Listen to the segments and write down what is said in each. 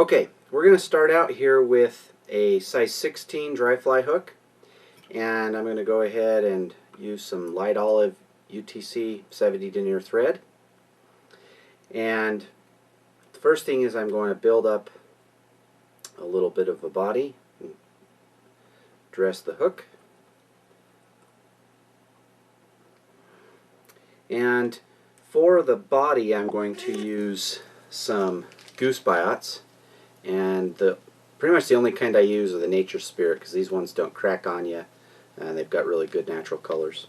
Okay, we're going to start out here with a size 16 dry fly hook, and I'm going to go ahead and use some light olive UTC 70 denier thread. And the first thing is I'm going to build up a little bit of a body, dress the hook, and for the body I'm going to use some goose biots. And pretty much the only kind I use are the Nature Spirit, because these ones don't crack on you and they've got really good natural colors.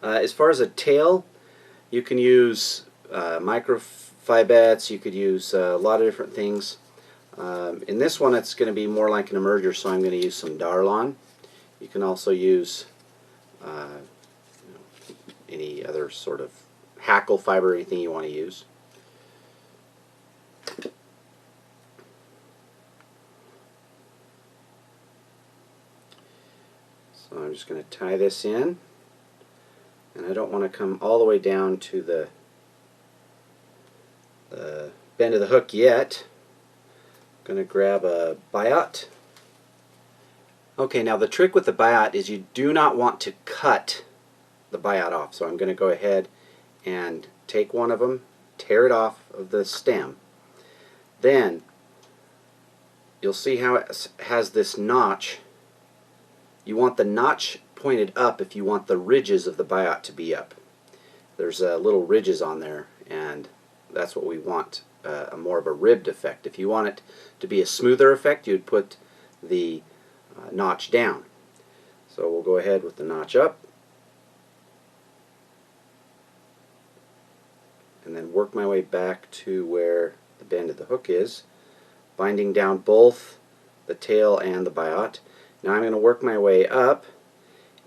As far as a tail, you can use microfibettes, you could use a lot of different things. In this one it's going to be more like an emerger, so I'm going to use some Darlon. You can also use any other sort of hackle fiber, anything you want to use. So I'm just going to tie this in, and I don't want to come all the way down to the bend of the hook yet. I'm going to grab a Biot. Okay, now the trick with the Biot is you do not want to cut the Biot off. So I'm going to go ahead and take one of them, tear it off of the stem. Then you'll see how it has this notch. You want the notch pointed up if you want the ridges of the Biot to be up. There's little ridges on there, and that's what we want, more of a ribbed effect. If you want it to be a smoother effect, you'd put the notch down. So we'll go ahead with the notch up, and then work my way back to where the bend of the hook is, binding down both the tail and the Biot. Now I'm going to work my way up,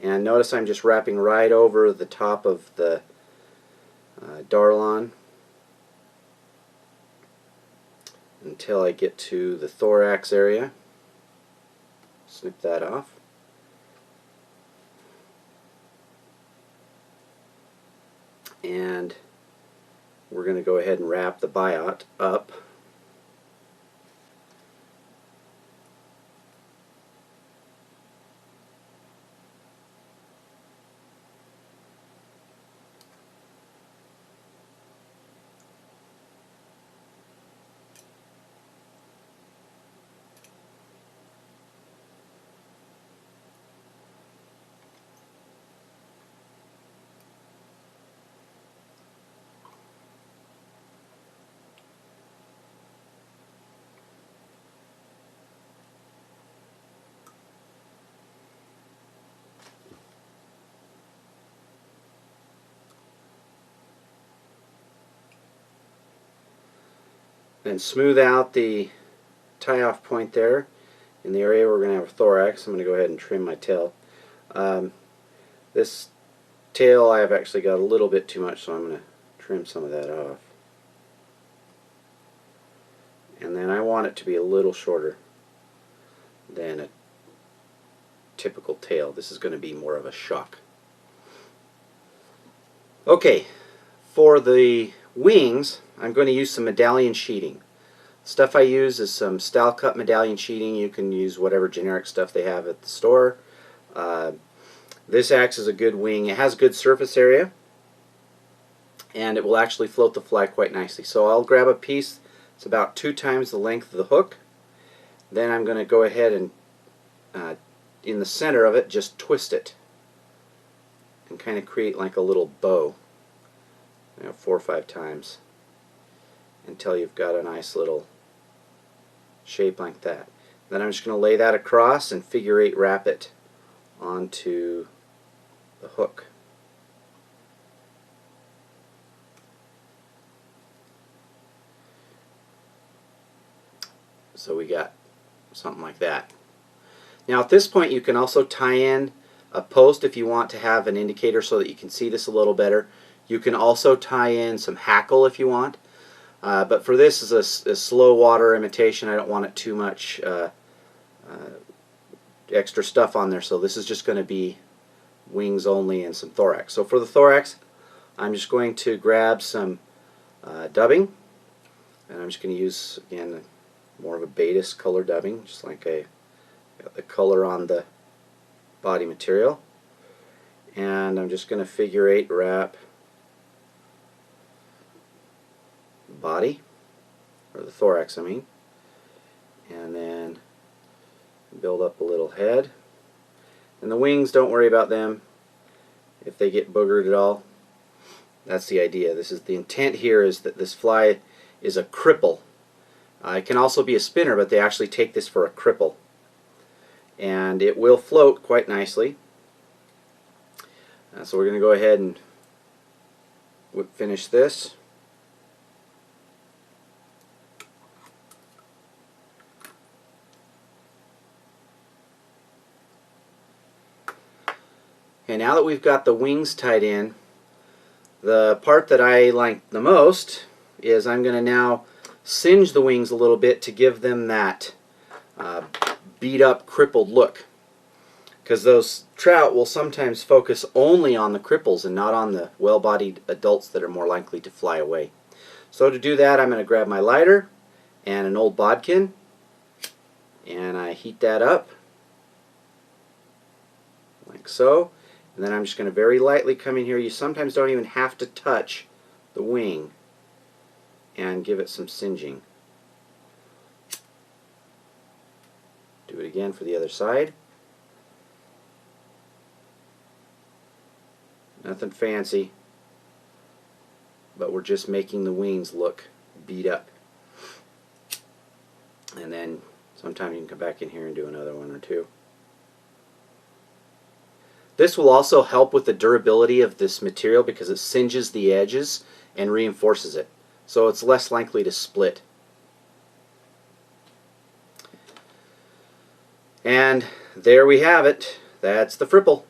and notice I'm just wrapping right over the top of the Darlon until I get to the thorax area. Snip that off. And we're going to go ahead and wrap the Biot up. Then smooth out the tie-off point there in the area where we're going to have a thorax. I'm going to go ahead and trim my tail. This tail I've actually got a little bit too much, so I'm going to trim some of that off. And then I want it to be a little shorter than a typical tail. This is going to be more of a shock. Okay, for the wings, I'm going to use some medallion sheeting. Stuff I use is some style cut medallion sheeting. You can use whatever generic stuff they have at the store. This acts as a good wing. It has good surface area, and it will actually float the fly quite nicely. So I'll grab a piece that's about 2 times the length of the hook. Then I'm going to go ahead and in the center of it just twist it and kind of create like a little bow. 4 or 5 times until you've got a nice little shape like that. Then I'm just going to lay that across and figure 8 wrap it onto the hook. So we got something like that. Now at this point you can also tie in a post if you want to have an indicator so that you can see this a little better. You can also tie in some hackle if you want, but for this is a slow water imitation. I don't want it too much extra stuff on there, so this is just going to be wings only and some thorax. So for the thorax, I'm just going to grab some dubbing. And I'm just going to use, again, more of a Batis color dubbing, just like I got the color on the body material. And I'm just going to figure 8 wrap the body, or the thorax I mean, and then build up a little head. And the wings, don't worry about them if they get boogered at all. That's the idea. This is the intent here, is that this fly is a cripple. It can also be a spinner, but they actually take this for a cripple. And it will float quite nicely. So we're going to go ahead and finish this. And now that we've got the wings tied in, the part that I like the most is I'm going to now singe the wings a little bit to give them that beat up, crippled look. Because those trout will sometimes focus only on the cripples and not on the well-bodied adults that are more likely to fly away. So to do that, I'm going to grab my lighter and an old bodkin, and I heat that up like so. And then I'm just going to very lightly come in here. You sometimes don't even have to touch the wing, and give it some singeing. Do it again for the other side. Nothing fancy, but we're just making the wings look beat up. And then sometime you can come back in here and do another one or two. This will also help with the durability of this material because it singes the edges and reinforces it, so it's less likely to split. And there we have it. That's the Fripple.